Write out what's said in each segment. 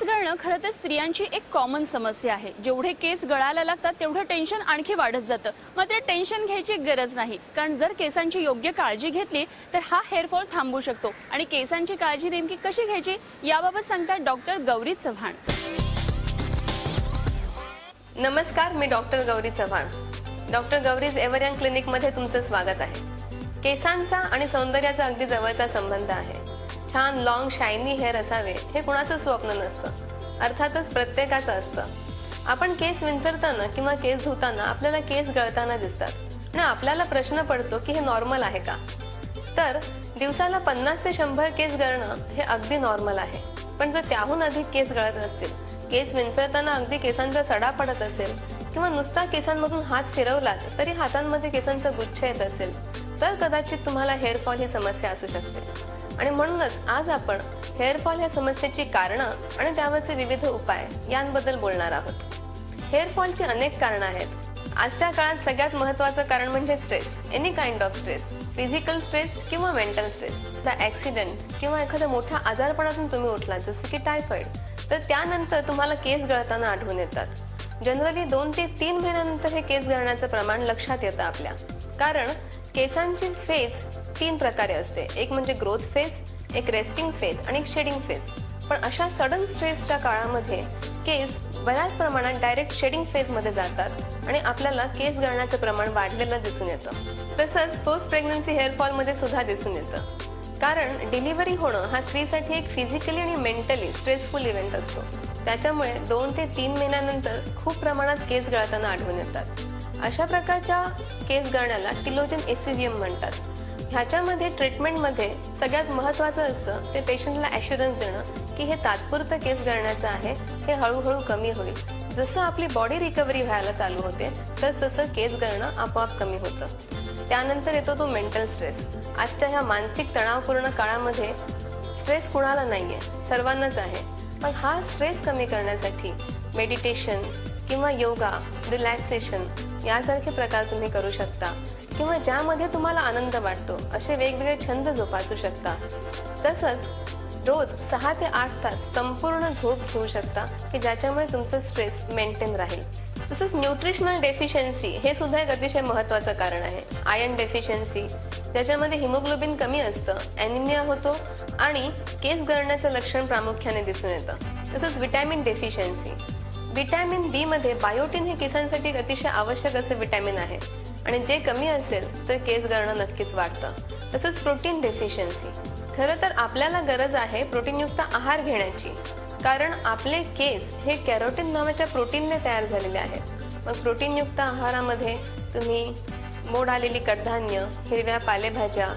केस गळणं खरं तर स्त्रियांची एक कॉमन समस्या आहे। जेवढे केस गळायला लागतात तेवढं टेन्शन आणखी वाढत जातं। मात्र टेन्शन घ्यायची गरज नाही, कारण जर केसांची योग्य काळजी घेतली तर हा हेअरफॉल थांबू शकतो। आणि केसांची काळजी नेमकी कशी घ्यायची याबाबत सांगतात डॉक्टर गौरी चव्हाण। नमस्कार, मी doctor Gauri Chavan. Doctor Gauri's ever young clinic मध्ये तुमचं स्वागत आहे। केसांचा आणि सौंदर्याचा अगदी जवळचा संबंध आहे। छान लॉंग शायनी हेअर असावे हे कुणाचं स्वप्न नसतं, अर्थातच प्रत्येकाचं असतं। आपण केस विंचरताना किंवा केस धुताना आपल्याला केस गळताना दिसतात आणि आपल्याला प्रश्न पडतो की हे नॉर्मल आहे का। तर दिवसाला 50 ते 100 केस गळणं हे अगदी नॉर्मल आहे। पण जर त्याहून अधिक केस गळत असतील, केस विंचरताना अगदी केसांचा सडा पडत असेल किंवा नुसता केसांमधून हात फिरवलात तरी हातांमध्ये केसांचा गुच्छ येत असेल, तर कदाचित तुम्हाला हेअरफॉल ही समस्या असू शकते। आणि म्हणूनच आज आपण हेअरफॉल या समस्येची कारणं आणि त्यावरचे विविध उपाय यांबद्दल बोलणार आहोत। हेअरफॉलची अनेक कारणं आहेत। आजच्या काळात सगळ्यात महत्त्वाचं कारण म्हणजे stress, any kind of stress, physical stress किंवा मेंटल स्ट्रेस। द ॲक्सिडेंट किंवा एखाद्या मोठ्या आजारपणातून तुम्ही उठला, जसं की टायफॉइड, तर त्यानंतर तुम्हाला केस गळताना आढळून येतात। जनरली 2 ते 3 महिन्यानंतर हे केस गळण्याचं प्रमाण लक्षात येतं आपल्या, कारण केसांची फेज 3 प्रकारे असते। एक म्हणजे ग्रोथ फेज, एक रेस्टिंग फेज आणि एक शेडिंग फेज। पण अशा सडन स्ट्रेसच्या काळामध्ये केस बऱ्याच प्रमाणात डायरेक्ट शेडिंग फेज मध्ये जातात आणि आपल्याला केस गळण्याचं प्रमाण वाढलेलं दिसून येतं। तसंच पोस्ट प्रेग्नन्सी हेअरफॉल मध्ये सुद्धा दिसून येतं, कारण डिलिव्हरी होणं हा स्त्रीसाठी एक फिजिकली आणि मेंटली स्ट्रेसफुल इव्हेंट असतो। त्याच्यामुळे 2 ते 3 महिन्यानंतर खूप प्रमाणात केस गळताना आढळून येतात। अशा प्रकारच्या केस गळण्याला टिलोजन एफिवियम म्हणतात। ह्याच्यामध्ये ट्रीटमेंटमध्ये सगळ्यात महत्त्वाचं असतं ते पेशंटला ॲश्युरन्स देणं की हे तात्पुरतं केस गळण्याचं आहे, हे हळूहळू कमी होईल। जसं आपली बॉडी रिकव्हरी व्हायला चालू होते तसं केस गळणं आपोआप कमी होतं। त्यानंतर येतो तो मेंटल स्ट्रेस। आजच्या ह्या मानसिक तणावपूर्ण काळामध्ये स्ट्रेस कुणाला नाहीये, सर्वांनाच आहे। पण हा स्ट्रेस कमी करण्यासाठी मेडिटेशन किंवा योगा, रिलॅक्सेशन यासारखे प्रकार तुम्ही करू शकता, किंवा ज्यामध्ये तुम्हाला आनंद वाटतो असे वेगवेगळे छंद जोपासू शकता। तसंच रोज 6 ते 8 तास संपूर्ण झोप घेऊ शकता की ज्याच्यामुळे तुमचं स्ट्रेस मेंटेन राहील। तसंच न्यूट्रिशनल डेफिशियन्सी हे सुद्धा एक अतिशय महत्त्वाचं कारण आहे। आयर्न डेफिशियन्सी, ज्याच्यामध्ये हिमोग्लोबिन कमी असतं, ॲनिमिया होतो आणि केस गळण्याचं लक्षण प्रामुख्याने दिसून येतं। तसंच विटॅमिन डेफिशियन्सी, विटॅमिन बी मध्ये बायोटिन हे केसांसाठी एक अतिशय आवश्यक असं विटॅमिन आहे आणि जे कमी असेल तर केस गळणं नक्कीच वाढतं। तसंच प्रोटीन डेफिशियन्सी, खरं तर आपल्याला गरज आहे प्रोटीनयुक्त आहार घेण्याची, कारण आपले केस हे कॅरोटीन नावाच्या प्रोटीनने तयार झालेले आहेत। मग प्रोटीनयुक्त आहारामध्ये तुम्ही मोड आलेली कडधान्य, हिरव्या पालेभाज्या,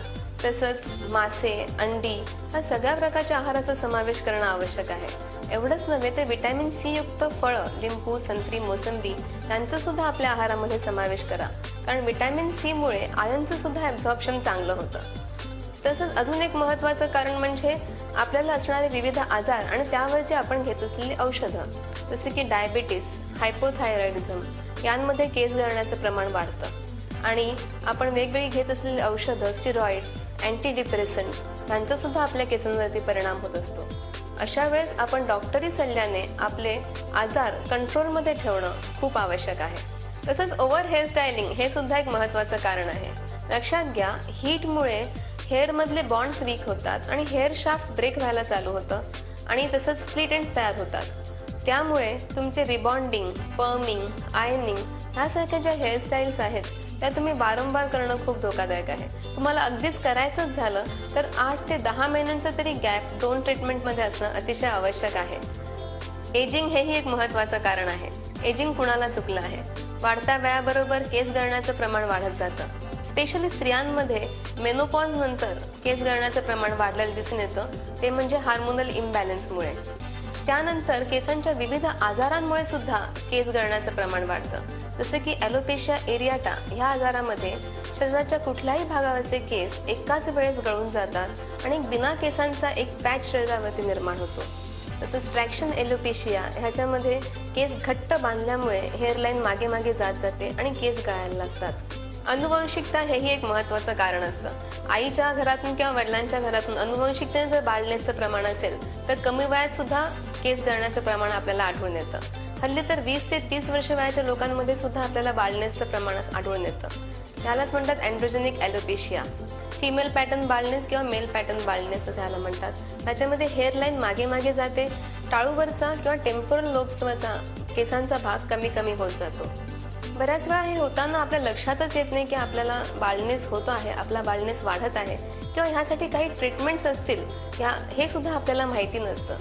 तसंच मासे, अंडी या सगळ्या प्रकारच्या आहाराचा समावेश करणं आवश्यक आहे। एवढंच नव्हे तर विटॅमिन सी युक्त फळं, लिंबू, संत्री, मोसंबी यांचा सुद्धा आपल्या आहारामध्ये समावेश करा, कारण विटॅमिन सी मुळे आयर्नचं सुद्धा ॲब्झॉर्प्शन चांगलं होतं। तसंच अजून एक महत्त्वाचं कारण म्हणजे आपल्याला असणारे विविध आजार आणि त्यावरचे आपण घेत असलेली औषधं, जसे की डायबिटीस, हायपोथायरॉइडिझम यांमध्ये केस गळण्याचं प्रमाण वाढतं आणि आपण वेगवेगळी घेत असलेली औषधं, स्टिरॉइड्स, अँटी डिप्रेसंट्स यांचा सुद्धा आपल्या केसांवरती परिणाम होत असतो। अशा वेळेस आपण डॉक्टरी सल्ल्याने आपले आजार कंट्रोलमध्ये ठेवणं खूप आवश्यक आहे। तसंच ओव्हर हेअरस्टायलिंग हे सुद्धा एक महत्त्वाचं कारण आहे। लक्षात घ्या, हीटमुळे हेअरमधले बॉन्ड्स वीक होतात आणि हेअर शाफ्ट ब्रेक व्हायला चालू होतं आणि तसंच स्प्लिट एंड्स तयार होतात। त्यामुळे तुमचे रिबॉन्डिंग, पर्मिंग, आयनिंग ह्यासारख्या ज्या हेअरस्टाईल्स आहेत त्या तुम्ही वारंवार करणं खूप धोकादायक आहे। तुम्हाला अगदीच करायचंच झालं तर 8 ते 10 महिन्यांचा तरी गॅप 2 ट्रीटमेंटमध्ये असणं अतिशय आवश्यक आहे। एजिंग हेही एक महत्त्वाचं कारण आहे। एजिंग कुणाला चुकलं आहे? वाढत्या वयाबरोबर केस गळण्याचं प्रमाण वाढत जातं। स्पेशली स्त्रियांमध्ये मेनोपॉज नंतर केस गळण्याचं प्रमाण वाढलेलं दिसून येतं, ते म्हणजे हार्मोनल इम्बॅलन्समुळे। त्यानंतर केसांच्या विविध आजारांमुळे सुद्धा केस गळण्याचं प्रमाण वाढतं, जसे की ॲलोपेशिया एरियाटा ह्या आजारामध्ये शरीराच्या कुठल्याही भागावरचे केस एकाच वेळेस गळून जातात आणि बिना केसांचा एक पॅच शरीरावरती निर्माण होतो। तसंच ट्रॅक्शन एलोपेशिया ह्याच्यामध्ये केस घट्ट बांधल्यामुळे हेअरलाईन मागे मागे जात जाते आणि केस गळायला लागतात। अनुवंशिकता हेही एक महत्त्वाचं कारण असतं। आईच्या घरातून किंवा वडिलांच्या घरातून अनुवंशिकतेने जर बाळनेसचं प्रमाण असेल तर कमी वयात सुद्धा केस गळण्याचं प्रमाण आपल्याला आढळून येतं. हल्ली तर 20 ते 30 वर्ष वयाच्या लोकांमध्ये सुद्धा आपल्याला बाल्डनेसचं प्रमाण आढळून येतं. यालाच म्हणतात अँड्रोजेनिक ॲलोपेशिया. फिमेल पॅटर्न बाल्डनेस किंवा मेल पॅटर्न बाल्डनेस असं याला म्हणतात. त्याच्यामध्ये हेअरलाईन मागे मागे जाते, टाळूवरचा किंवा टेम्पोरल लोब्सवरचा केसांचा भाग कमी कमी होत जातो. बऱ्याच वेळा हे होताना आपल्या लक्षातच येत नाही की आपल्याला बाल्डनेस होतो आहे, आपला बाल्डनेस वाढत आहे किंवा ह्यासाठी काही ट्रीटमेंट्स असतील हे सुद्धा आपल्याला माहिती नसतं.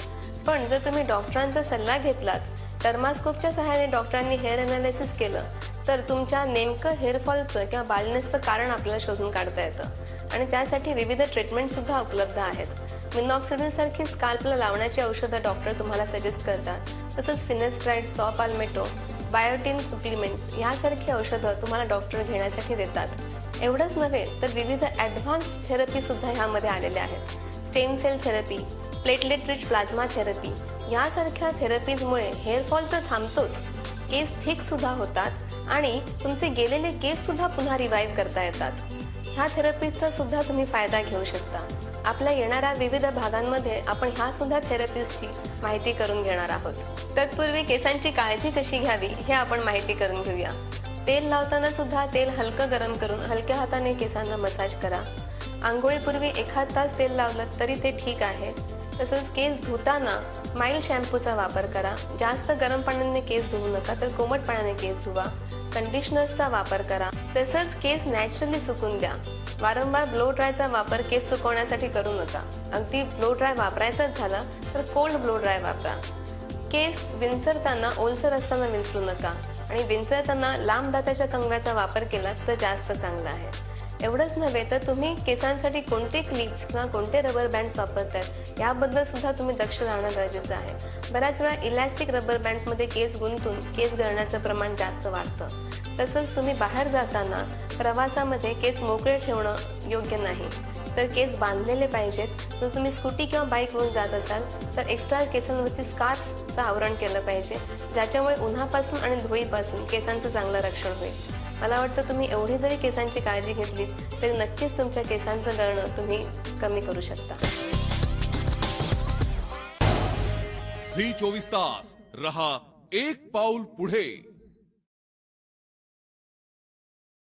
पण जर तुम्ही डॉक्टरांचा सल्ला घेतलात, डर्मास्कोपच्या सहाय्याने डॉक्टरांनी हेअर अनालिसिस केलं, तर तुमच्या नेमकं हेअरफॉलचं किंवा बाल्डनेसचं कारण आपल्याला शोधून काढता येतं आणि त्यासाठी विविध ट्रीटमेंट सुद्धा उपलब्ध आहेत. मिनॉक्सिडिल सारखी स्काल्पला लावण्याची औषधं डॉक्टर तुम्हाला सजेस्ट करतात. तसंच फिनेस्ट्राइड, सॉ पाल्मेटो, बायोटिन सप्लिमेंट्स यासारखी औषधं तुम्हाला डॉक्टर घेण्यासाठी देतात. एवढंच नव्हे तर विविध ॲडव्हान्स थेरपी सुद्धा ह्यामध्ये आलेल्या आहेत. Stem cell therapy, platelet rich plasma therapy यासारख्या थेरपीजमुळे हेअरफॉल तर थांबतोच, केस थिक सुद्धा होतात आणि तुमचे गेलेले केस सुद्धा पुन्हा रिवाईव्ह करता येतात. ह्या थेरपीजचा सुद्धा तुम्ही फायदा घेऊ शकता. आपल्या येणाऱ्या विविध भागांमध्ये आपण ह्या सुद्धा थेरपीजची माहिती करून घेणार आहोत. तत्पूर्वी केसांची काळजी कशी घ्यावी हे आपण माहिती करून घेऊया. तेल लावताना सुद्धा तेल हलकं गरम करून हलक्या हाताने केसांना मसाज करा. आंघोळीपूर्वी 1 तास तेल लावलं तरी ते ठीक आहे. तसंच केस धुताना माइल्ड शॅम्पूचा वापर करा. जास्त गरम पाण्याने केस धुवू नका, तर कोमट पाण्याने केस धुवा. कंडिशनर्सचा वापर करा. तसंच केस नॅचरली सुकून द्या. वारंवार ब्लो ड्रायचा वापर केस सुकवण्यासाठी करू नका. अगदी ब्लो ड्राय वापरायचाच झाला तर कोल्ड ब्लो ड्राय वापरा. केस विंचरताना ओलसर असताना विंचरू नका आणि विंचरताना लांब दाताच्या कंगव्याचा वापर केला तर जास्त चांगला आहे. एवढंच नव्हे तर तुम्ही केसांसाठी कोणते क्लिप्स किंवा कोणते रबर बँड्स वापरतायत याबद्दल सुद्धा तुम्ही दक्ष राहणं गरजेचं आहे. बऱ्याच वेळा इलॅस्टिक रबर बँड्समध्ये केस गुंतून केस गळण्याचं प्रमाण जास्त वाढतं. तसंच तुम्ही बाहेर जाताना प्रवासामध्ये केस मोकळे ठेवणं योग्य नाही, तर केस बांधलेले पाहिजेत. जर तुम्ही स्कूटी किंवा बाईकवरून जात असाल तर एक्स्ट्रा केसांवरती स्कार्फचं आवरण केलं पाहिजे, ज्याच्यामुळे उन्हापासून आणि धुळीपासून केसांचं चांगलं रक्षण होईल. मला वाटतं तुम्ही एवढी जरी केसांची काळजी घेतली तरी नक्कीच तुमच्या केसांचं गळणं तुम्ही कमी करू शकता. झी 24 तास रहा एक पाऊल पुढे.